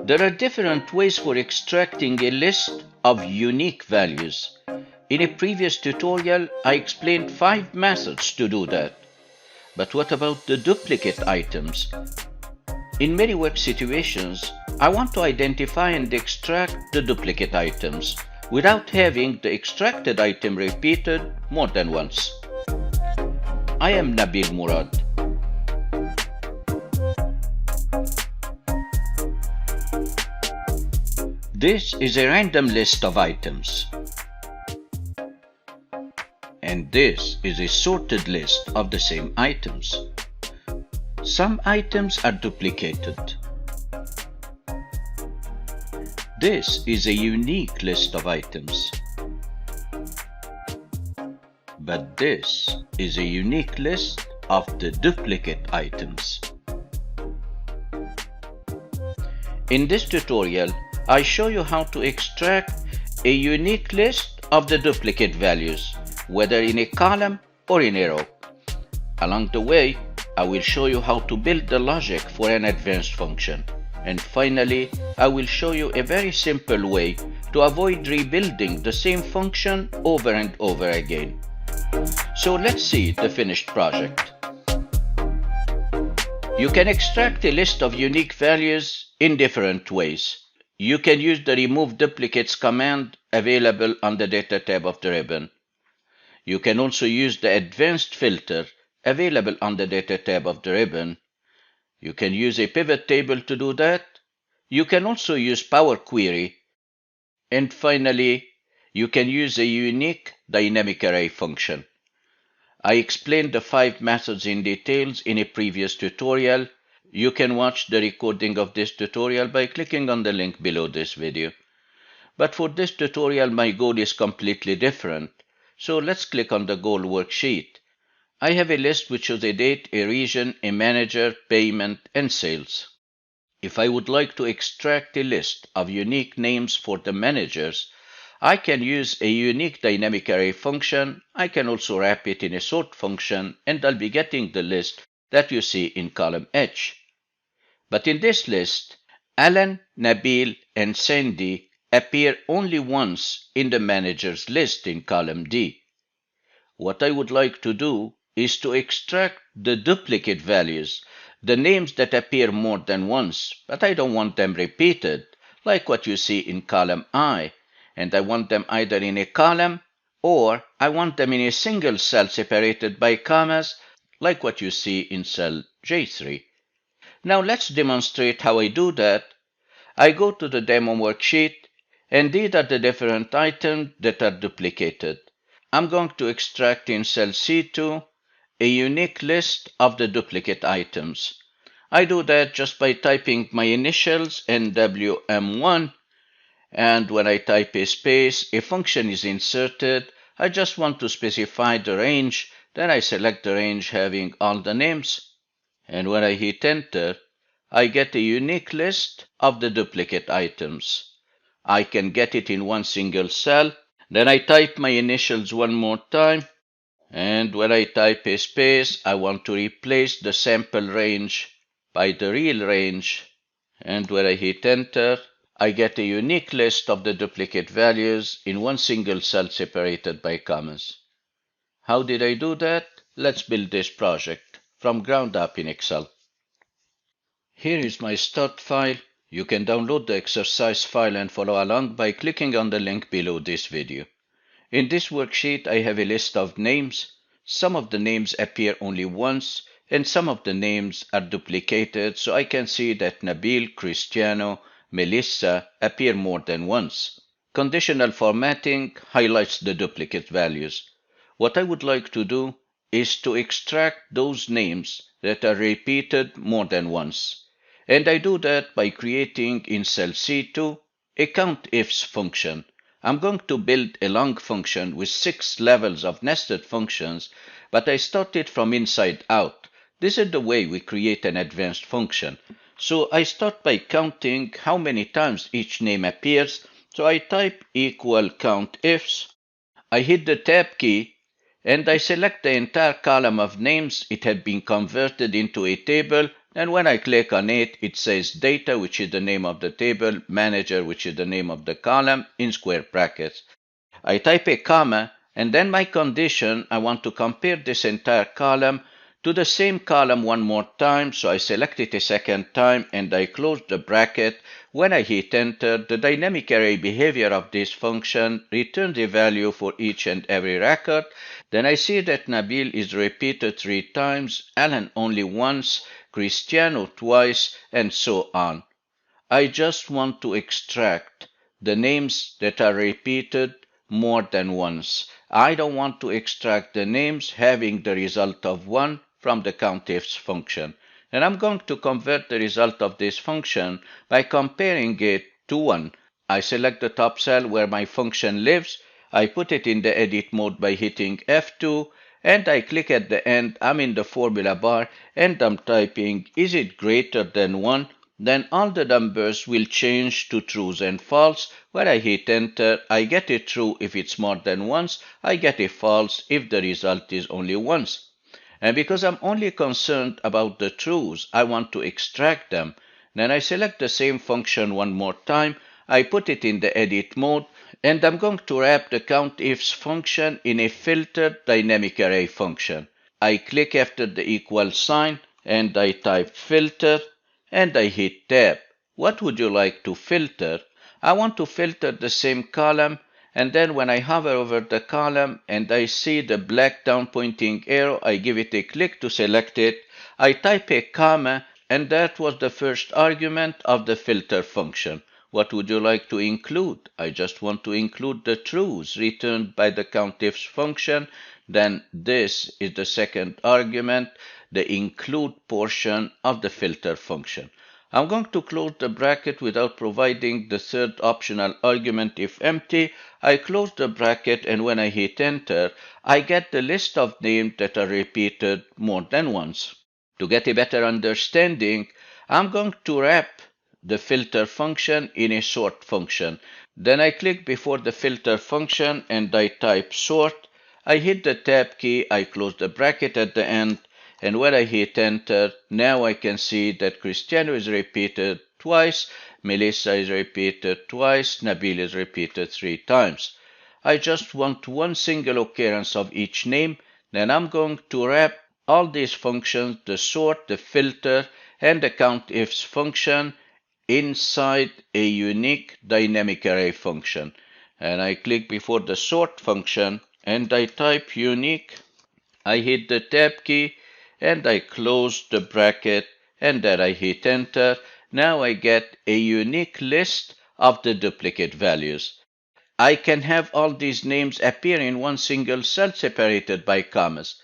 There are different ways for extracting a list of unique values. In a previous tutorial, I explained 5 methods to do that. But what about the duplicate items? In many web situations, I want to identify and extract the duplicate items without having the extracted item repeated more than once. I am Nabil Murad. This is a random list of items. And this is a sorted list of the same items. Some items are duplicated. This is a unique list of items. But this is a unique list of the duplicate items. In this tutorial, I show you how to extract a unique list of the duplicate values, whether in a column or in a row. Along the way, I will show you how to build the logic for an advanced function. And finally, I will show you a very simple way to avoid rebuilding the same function over and over again. So let's see the finished project. You can extract a list of unique values in different ways. You can use the Remove Duplicates command available on the Data tab of the ribbon. You can also use the Advanced filter available on the Data tab of the ribbon. You can use a pivot table to do that. You can also use Power Query. And finally, you can use a unique dynamic array function. I explained the 5 methods in details in a previous tutorial. You can watch the recording of this tutorial by clicking on the link below this video. But for this tutorial, my goal is completely different. So let's click on the goal worksheet. I have a list which shows a date, a region, a manager, payment, and sales. If I would like to extract a list of unique names for the managers, I can use a unique dynamic array function. I can also wrap it in a sort function, and I'll be getting the list that you see in column H. But in this list, Alan, Nabil, and Sandy appear only once in the manager's list in column D. What I would like to do is to extract the duplicate values, the names that appear more than once, but I don't want them repeated, like what you see in column I, and I want them either in a column or I want them in a single cell separated by commas, like what you see in cell J3. Now let's demonstrate how I do that. I go to the demo worksheet, and these are the different items that are duplicated. I'm going to extract in cell C2 a unique list of the duplicate items. I do that just by typing my initials NWM1, and when I type a space, a function is inserted. I just want to specify the range, then I select the range having all the names. And when I hit enter, I get a unique list of the duplicate items. I can get it in one single cell. Then I type my initials one more time. And when I type a space, I want to replace the sample range by the real range. And when I hit enter, I get a unique list of the duplicate values in one single cell separated by commas. How did I do that? Let's build this project from ground up in Excel. Here is my start file. You can download the exercise file and follow along by clicking on the link below this video. In this worksheet, I have a list of names. Some of the names appear only once, and some of the names are duplicated, so I can see that Nabil, Cristiano, Melissa appear more than once. Conditional formatting highlights the duplicate values. What I would like to do is to extract those names that are repeated more than once. And I do that by creating in cell C2 a countifs function. I'm going to build a long function with 6 levels of nested functions, but I started from inside out. This is the way we create an advanced function. So I start by counting how many times each name appears. So I type equal countifs. I hit the tab key and I select the entire column of names. It had been converted into a table And when I click on it, it says data, which is the name of the table, manager, which is the name of the column, in square brackets. I type a comma, and then my condition, I want to compare this entire column to the same column one more time, so I select it a second time and I close the bracket. When I hit enter, the dynamic array behavior of this function returns a value for each and every record. Then I see that Nabil is repeated 3 times, Alan only once, Cristiano twice, and so on. I just want to extract the names that are repeated more than once. I don't want to extract the names having the result of 1 from the countifs function. And I'm going to convert the result of this function by comparing it to 1. I select the top cell where my function lives. I put it in the edit mode by hitting F2, and I click at the end. I'm in the formula bar and I'm typing, is it greater than 1? Then all the numbers will change to trues and false. When I hit enter, I get a true if it's more than once, I get a false if the result is only once. And because I'm only concerned about the trues, I want to extract them. Then I select the same function one more time, I put it in the edit mode, and I'm going to wrap the countifs function in a filtered dynamic array function. I click after the equal sign, and I type filter, and I hit tab. What would you like to filter? I want to filter the same column, and then when I hover over the column and I see the black down pointing arrow, I give it a click to select it. I type a comma, and that was the first argument of the filter function. What would you like to include? I just want to include the trues returned by the countifs function. Then this is the second argument, the include portion of the filter function. I'm going to close the bracket without providing the third optional argument if empty. I close the bracket, and when I hit enter, I get the list of names that are repeated more than once. To get a better understanding, I'm going to wrap the filter function in a sort function. Then I click before the filter function and I type sort. I hit the tab key, I close the bracket at the end, and when I hit enter, now I can see that Cristiano is repeated twice, Melissa is repeated twice, Nabil is repeated 3 times. I just want one single occurrence of each name. Then I'm going to wrap all these functions, the sort, the filter, and the countifs function, inside a unique dynamic array function. And I click before the sort function and I type unique. I hit the tab key and I close the bracket, and then I hit enter. Now I get a unique list of the duplicate values. I can have all these names appear in one single cell separated by commas.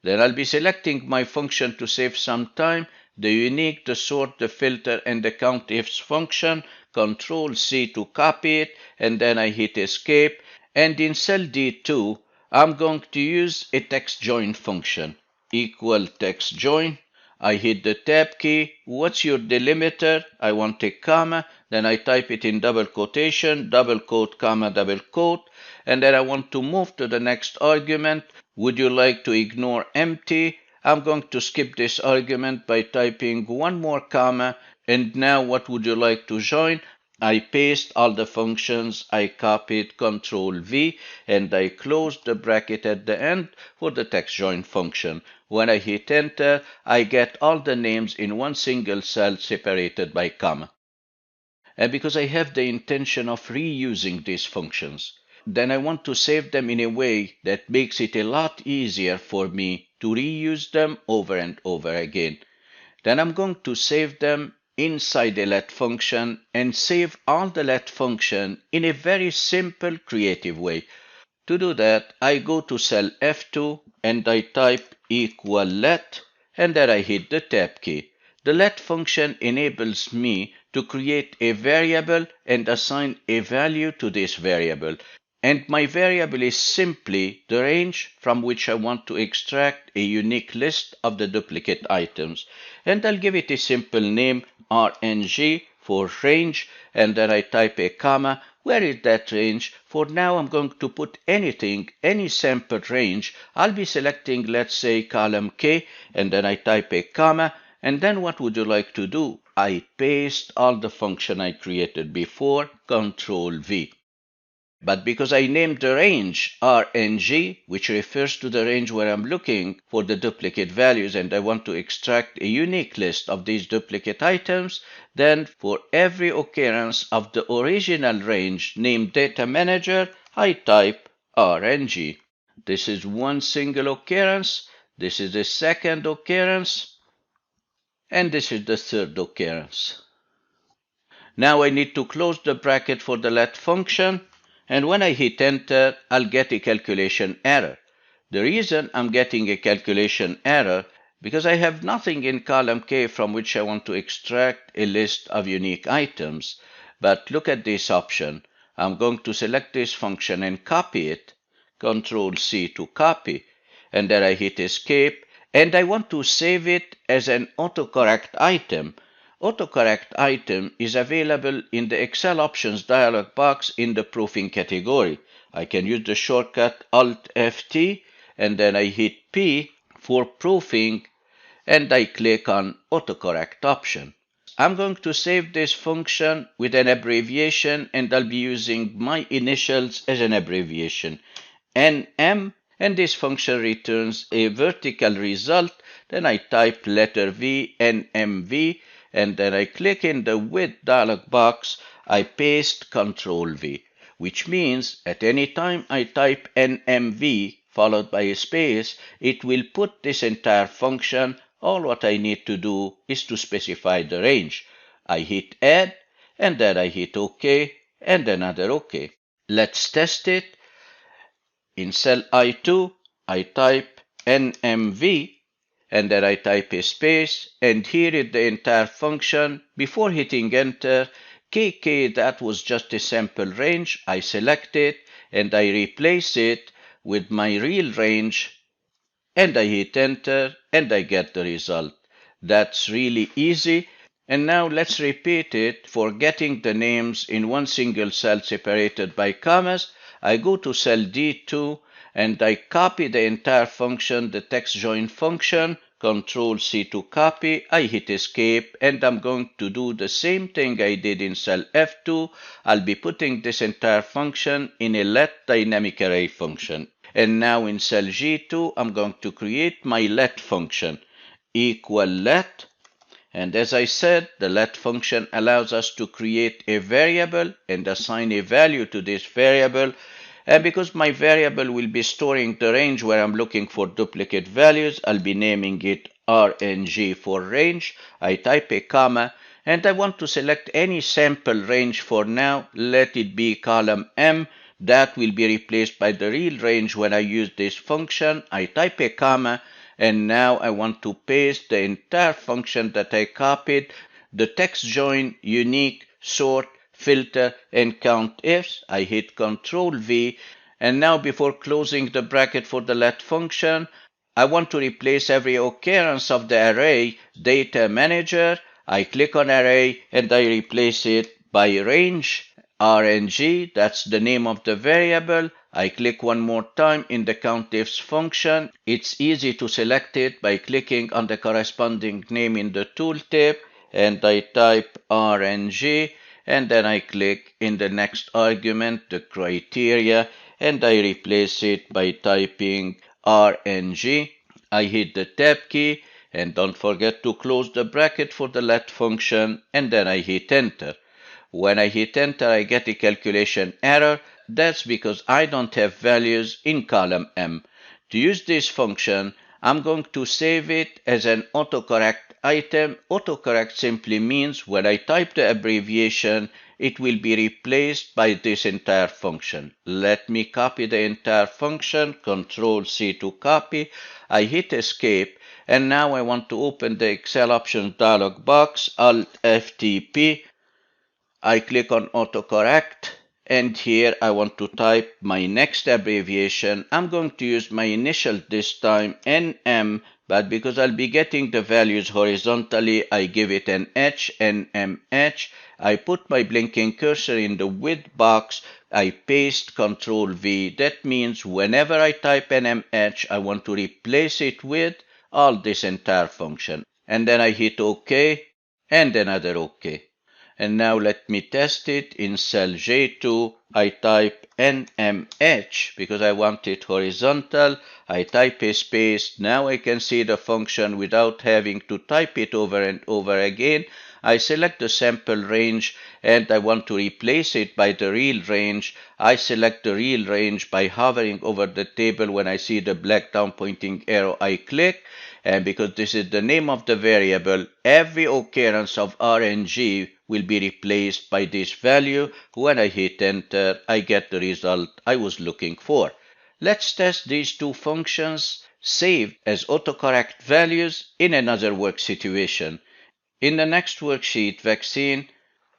Then I'll be selecting my function to save some time, the unique, the sort, the filter, and the countifs function, Control C to copy it, and then I hit escape. And in cell D2, I'm going to use a text join function, equal text join. I hit the tab key. What's your delimiter? I want a comma. Then I type it in double quotation, double quote, comma, double quote. And then I want to move to the next argument. Would you like to ignore empty? I'm going to skip this argument by typing one more comma. And now what would you like to join? I paste all the functions, I copied, Control V, and I closed the bracket at the end for the text join function. When I hit enter, I get all the names in one single cell separated by comma. And because I have the intention of reusing these functions, then I want to save them in a way that makes it a lot easier for me to reuse them over and over again. Then I'm going to save them inside a let function and save all the let function in a very simple, creative way. To do that, I go to cell F2 and I type equal let, and then I hit the tab key. The let function enables me to create a variable and assign a value to this variable. And my variable is simply the range from which I want to extract a unique list of the duplicate items. And I'll give it a simple name, RNG, for range, and then I type a comma. Where is that range? For now, I'm going to put anything, any sample range. I'll be selecting, let's say, column K, and then I type a comma, And then what would you like to do? I paste all the function I created before, Control V. But because I named the range RNG, which refers to the range where I'm looking for the duplicate values, and I want to extract a unique list of these duplicate items, then for every occurrence of the original range named Data Manager, I type RNG. This is one single occurrence, this is the second occurrence, and this is the third occurrence. Now I need to close the bracket for the let function, and when I hit enter, I'll get a calculation error. The reason I'm getting a calculation error because I have nothing in column K from which I want to extract a list of unique items. But look at this option. I'm going to select this function and copy it, Control C to copy, and then I hit escape, and I want to save it as an autocorrect item. Autocorrect item is available in the Excel options dialog box in the proofing category. I can use the shortcut Alt-F-T and then I hit P for proofing and I click on autocorrect option. I'm going to save this function with an abbreviation and I'll be using my initials as an abbreviation. NM, and this function returns a vertical result. Then I type letter V, NMV, and then I click in the width dialog box, I paste Control V, which means at any time I type NMV followed by a space, it will put this entire function. All what I need to do is to specify the range. I hit add, and then I hit OK, and another OK. Let's test it. In cell I2, I type NMV, and then I type a space, and here is the entire function. Before hitting enter, KK, that was just a sample range. I select it, and I replace it with my real range, and I hit enter, and I get the result. That's really easy. And now let's repeat it for getting the names in one single cell separated by commas. I go to cell D2 and I copy the entire function, the text join function, Control C to copy, I hit escape, and I'm going to do the same thing I did in cell F2. I'll be putting this entire function in a let dynamic array function. And now in cell G2, I'm going to create my let function, equal let. And as I said, the let function allows us to create a variable and assign a value to this variable. And because my variable will be storing the range where I'm looking for duplicate values, I'll be naming it RNG for range. I type a comma, and I want to select any sample range for now. Let it be column M. That will be replaced by the real range when I use this function. I type a comma, and now I want to paste the entire function that I copied, the text join, unique, sort, filter, and count ifs. I hit Control V, and now before closing the bracket for the let function, I want to replace every occurrence of the array data manager. I click on array and I replace it by range RNG, that's the name of the variable. I click one more time in the countifs function. It's easy to select it by clicking on the corresponding name in the tooltip, and I type RNG, and then I click in the next argument, the criteria, and I replace it by typing RNG. I hit the tab key, and don't forget to close the bracket for the let function, and then I hit enter. When I hit enter, I get a calculation error. That's because I don't have values in column M. To use this function, I'm going to save it as an autocorrect item. Autocorrect simply means when I type the abbreviation, it will be replaced by this entire function. Let me copy the entire function, Control C to copy. I hit escape, and now I want to open the Excel options dialog box, Alt-FTP. I click on autocorrect, and here I want to type my next abbreviation. I'm going to use my initial this time, NM, but because I'll be getting the values horizontally, I give it an H, NMH. I put my blinking cursor in the width box. I paste Control V. That means whenever I type NMH, I want to replace it with all this entire function. and then I hit OK, and another OK. And now let me test it. In cell J2, I type NMH because I want it horizontal. I type a space. Now I can see the function without having to type it over and over again. I select the sample range and I want to replace it by the real range. I select the real range by hovering over the table. When I see the black down pointing arrow, I click. And because this is the name of the variable, every occurrence of RNG will be replaced by this value. When I hit enter, I get the result I was looking for. Let's test these two functions saved as autocorrect values in another work situation. In the next worksheet, vaccine,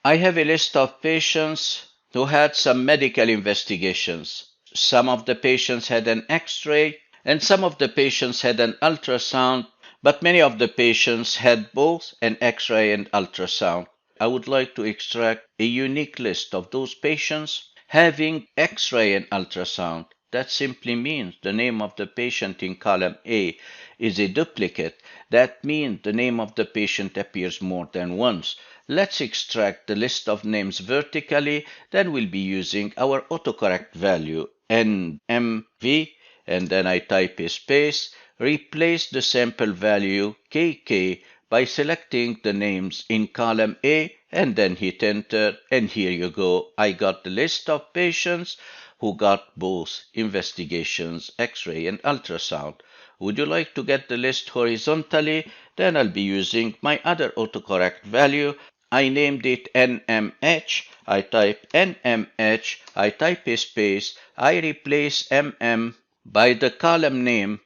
I have a list of patients who had some medical investigations. Some of the patients had an X-ray and some of the patients had an ultrasound, but many of the patients had both an X-ray and ultrasound. I would like to extract a unique list of those patients having X-ray and ultrasound. That simply means the name of the patient in column A is a duplicate. That means the name of the patient appears more than once. Let's extract the list of names vertically. Then we'll be using our autocorrect value NMV, and then I type a space, replace the sample value KK by selecting the names in column A and then hit enter, and here you go. I got the list of patients who got both investigations, X-ray and ultrasound. Would you like to get the list horizontally? Then I'll be using my other autocorrect value. I named it NMH. I type NMH. I type a space. I replace MM by the column name,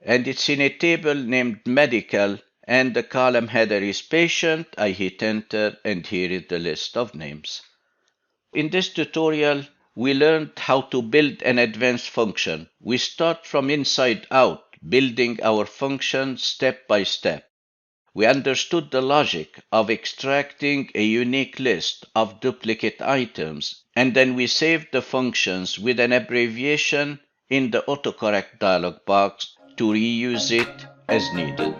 and it's in a table named medical, and the column header is patient. I hit enter, and here is the list of names. In this tutorial, we learned how to build an advanced function. We start from inside out, building our function step by step. We understood the logic of extracting a unique list of duplicate items, and then we saved the functions with an abbreviation in the autocorrect dialog box to reuse it as needed.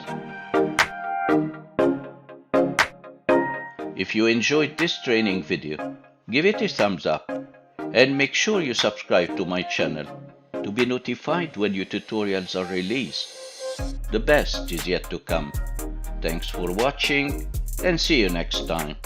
If you enjoyed this training video, give it a thumbs up and make sure you subscribe to my channel to be notified when new tutorials are released. The best is yet to come. Thanks for watching and see you next time.